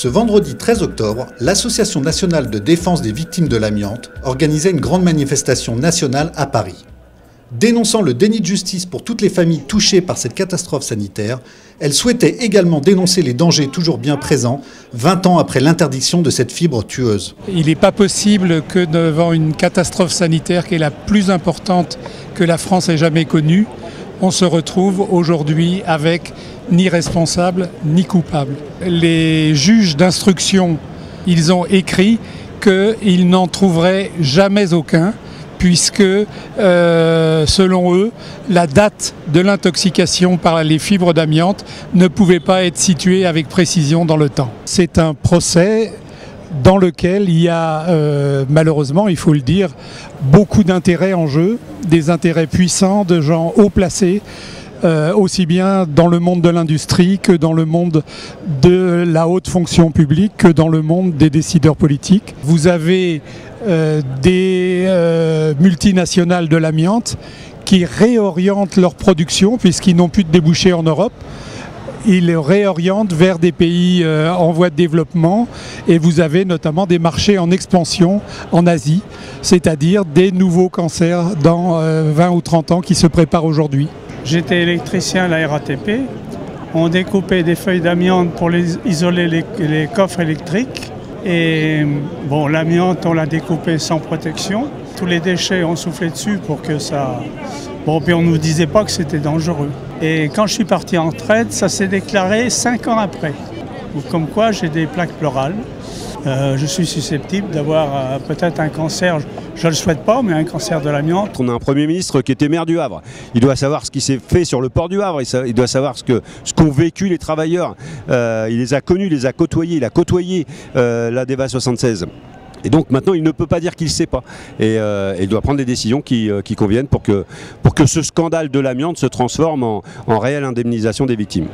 Ce vendredi 13 octobre, l'Association nationale de défense des victimes de l'amiante organisait une grande manifestation nationale à Paris. Dénonçant le déni de justice pour toutes les familles touchées par cette catastrophe sanitaire, elle souhaitait également dénoncer les dangers toujours bien présents 20 ans après l'interdiction de cette fibre tueuse. Il n'est pas possible que devant une catastrophe sanitaire qui est la plus importante que la France ait jamais connue, on se retrouve aujourd'hui avec ni responsable ni coupable. Les juges d'instruction, ils ont écrit qu'ils n'en trouveraient jamais aucun, puisque, selon eux, la date de l'intoxication par les fibres d'amiante ne pouvait pas être située avec précision dans le temps. C'est un procès dans lequel il y a, malheureusement, il faut le dire, beaucoup d'intérêts en jeu, des intérêts puissants de gens haut placés, aussi bien dans le monde de l'industrie que dans le monde de la haute fonction publique, que dans le monde des décideurs politiques. Vous avez des multinationales de l'amiante qui réorientent leur production puisqu'ils n'ont plus de débouchés en Europe. Ils les réorientent vers des pays en voie de développement et vous avez notamment des marchés en expansion en Asie, c'est-à-dire des nouveaux cancers dans 20 ou 30 ans qui se préparent aujourd'hui. J'étais électricien à la RATP. On découpait des feuilles d'amiante pour isoler les coffres électriques. Et bon, l'amiante, on l'a découpé sans protection. Tous les déchets, on soufflait dessus pour que ça... Bon, puis on ne nous disait pas que c'était dangereux. Et quand je suis parti en retraite, ça s'est déclaré 5 ans après. Donc, comme quoi, j'ai des plaques pleurales. Je suis susceptible d'avoir peut-être un cancer, je ne le souhaite pas, mais un cancer de l'amiante. On a un Premier ministre qui était maire du Havre. Il doit savoir ce qui s'est fait sur le port du Havre, il doit savoir ce qu'ont vécu les travailleurs. Il les a connus, il les a côtoyés, il a côtoyé la DEVA 76. Et donc maintenant, il ne peut pas dire qu'il ne sait pas. Et il doit prendre des décisions qui conviennent pour que ce scandale de l'amiante se transforme en réelle indemnisation des victimes.